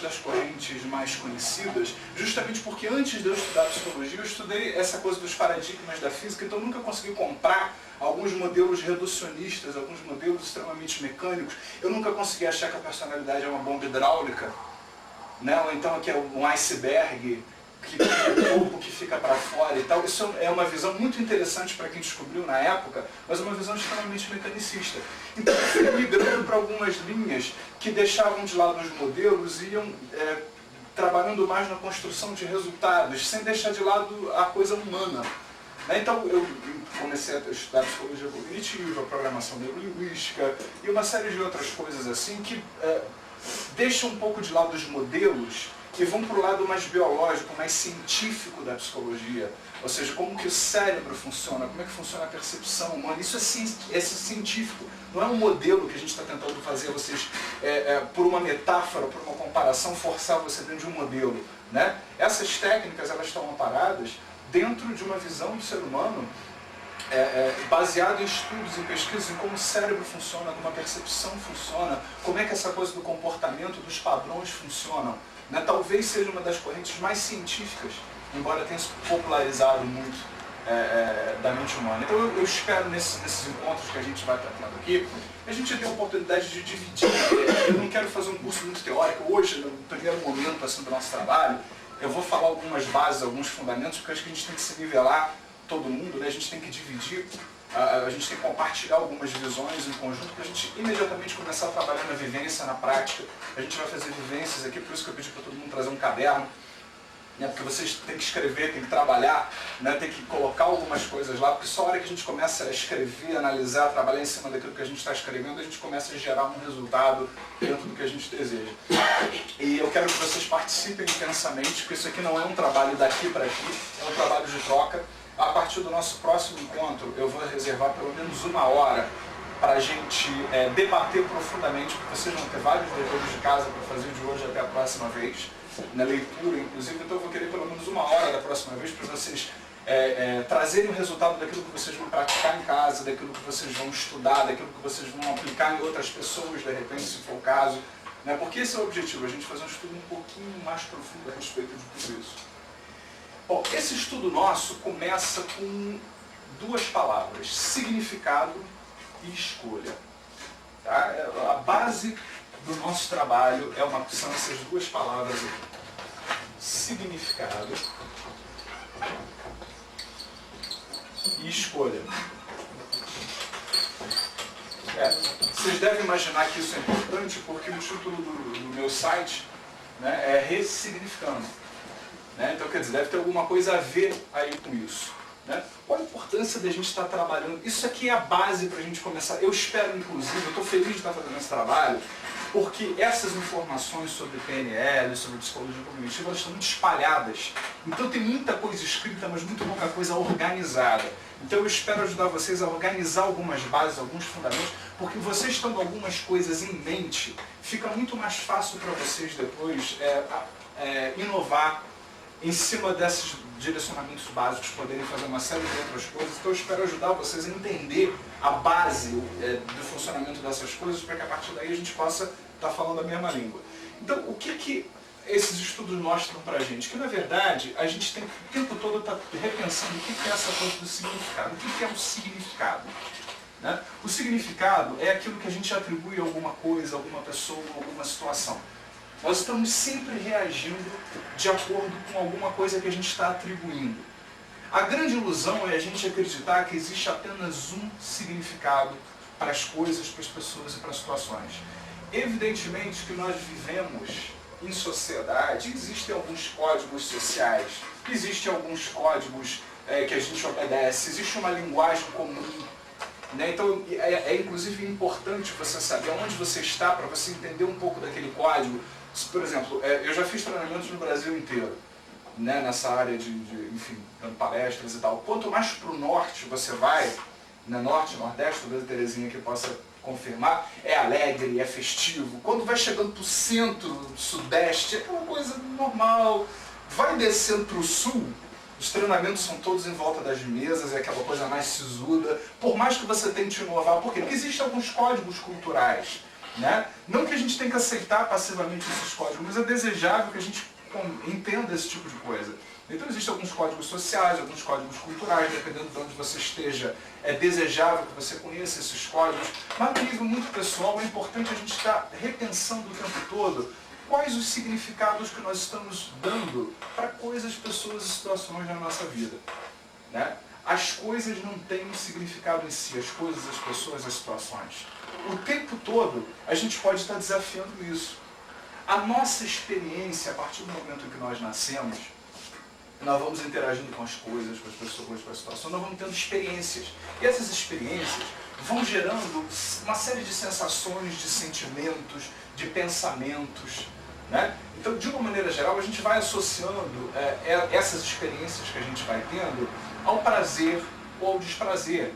algumas das correntes mais conhecidas, justamente porque antes de eu estudar psicologia, eu estudei essa coisa dos paradigmas da física, então eu nunca consegui comprar alguns modelos reducionistas, alguns modelos extremamente mecânicos. Eu nunca consegui achar que a personalidade é uma bomba hidráulica, né? Ou então que é um iceberg, que tem o corpo que fica para fora e tal. Isso é uma visão muito interessante para quem descobriu na época, mas uma visão extremamente mecanicista. Então eu fui migrando para algumas linhas que deixavam de lado os modelos e iam trabalhando mais na construção de resultados, sem deixar de lado a coisa humana. Então eu comecei a estudar psicologia cognitiva, programação neurolinguística e uma série de outras coisas assim que deixam um pouco de lado os modelos e vão para o lado mais biológico, mais científico da psicologia. Ou seja, como que o cérebro funciona, como é que funciona a percepção humana. Isso é científico, não é um modelo que a gente está tentando fazer vocês, por uma metáfora, por uma comparação, forçar você dentro de um modelo, né? Essas técnicas elas estão amparadas dentro de uma visão do ser humano baseado em estudos, em pesquisas, em como o cérebro funciona, como a percepção funciona, como é que essa coisa do comportamento, dos padrões funcionam. Né? Talvez seja uma das correntes mais científicas, embora tenha se popularizado muito da mente humana. Então eu espero nesses encontros que a gente vai tratando aqui, a gente tenha a oportunidade de dividir. Eu não quero fazer um curso muito teórico. Hoje, no primeiro momento assim, do nosso trabalho, eu vou falar algumas bases, alguns fundamentos, porque eu acho que a gente tem que se nivelar todo mundo, né? A gente tem que dividir, a gente tem que compartilhar algumas visões em conjunto para a gente imediatamente começar a trabalhar na vivência, na prática. A gente vai fazer vivências aqui, por isso que eu pedi para todo mundo trazer um caderno, né? Porque vocês têm que escrever, têm que trabalhar, né? Tem que colocar algumas coisas lá, porque só a hora que a gente começa a escrever, analisar, trabalhar em cima daquilo que a gente está escrevendo, a gente começa a gerar um resultado dentro do que a gente deseja. E eu quero que vocês participem intensamente, porque isso aqui não é um trabalho daqui para aqui, é um trabalho de troca. A partir do nosso próximo encontro, eu vou reservar pelo menos 1 hora para a gente debater profundamente, porque vocês vão ter vários deveres de casa para fazer de hoje até a próxima vez, na leitura inclusive, então eu vou querer pelo menos 1 hora da próxima vez para vocês trazerem o resultado daquilo que vocês vão praticar em casa, daquilo que vocês vão estudar, daquilo que vocês vão aplicar em outras pessoas, de repente, se for o caso. Né? Porque esse é o objetivo, a gente fazer um estudo um pouquinho mais profundo a respeito de tudo isso. Bom, esse estudo nosso começa com 2 palavras, significado e escolha. Tá? A base do nosso trabalho são essas 2 palavras aqui. Significado e escolha. Vocês devem imaginar que isso é importante porque o título do meu site, né, é Ressignificando. Né? Então, quer dizer, deve ter alguma coisa a ver aí com isso. Né? Qual a importância da gente estar trabalhando? Isso aqui é a base para a gente começar. Eu espero, inclusive, eu estou feliz de estar fazendo esse trabalho, porque essas informações sobre PNL, sobre psicologia cognitiva, elas estão muito espalhadas. Então tem muita coisa escrita, mas muito pouca coisa organizada. Então eu espero ajudar vocês a organizar algumas bases, alguns fundamentos, porque vocês tendo algumas coisas em mente, fica muito mais fácil para vocês depois inovar em cima desses direcionamentos básicos, poderem fazer uma série de outras coisas. Então eu espero ajudar vocês a entender a base do funcionamento dessas coisas, para que a partir daí a gente possa estar falando a mesma língua. Então, o que esses estudos mostram para a gente? Que, na verdade, a gente tem o tempo todo estar repensando o que é essa coisa do significado. O que é um significado? Né? O significado é aquilo que a gente atribui a alguma coisa, a alguma pessoa, a alguma situação. Nós estamos sempre reagindo de acordo com alguma coisa que a gente está atribuindo. A grande ilusão é a gente acreditar que existe apenas um significado para as coisas, para as pessoas e para as situações. Evidentemente que nós vivemos em sociedade, existem alguns códigos sociais, existem alguns códigos que a gente obedece, existe uma linguagem comum. Né? Então inclusive importante você saber onde você está para você entender um pouco daquele código. Por exemplo, eu já fiz treinamentos no Brasil inteiro, né, nessa área enfim, dando palestras e tal. Quanto mais para o norte você vai, né, norte, nordeste, talvez a Terezinha aqui possa confirmar, é alegre, é festivo. Quando vai chegando para o centro, sudeste, é aquela coisa normal. Vai descendo para o sul, os treinamentos são todos em volta das mesas, é aquela coisa mais sisuda. Por mais que você tente inovar, por quê? Porque existem alguns códigos culturais né? Não que a gente tenha que aceitar passivamente esses códigos, mas é desejável que a gente entenda esse tipo de coisa. Então existem alguns códigos sociais, alguns códigos culturais, dependendo de onde você esteja, é desejável que você conheça esses códigos, mas no nível muito pessoal é importante a gente estar repensando o tempo todo quais os significados que nós estamos dando para coisas, pessoas e situações na nossa vida, né? As coisas não têm um significado em si, as coisas, as pessoas, as situações. O tempo todo a gente pode estar desafiando isso. A nossa experiência, a partir do momento em que nós nascemos, nós vamos interagindo com as coisas, com as pessoas, com as situações, nós vamos tendo experiências. E essas experiências vão gerando uma série de sensações, de sentimentos, de pensamentos, né? Então, de uma maneira geral, a gente vai associando essas experiências que a gente vai tendo ao prazer ou ao desprazer.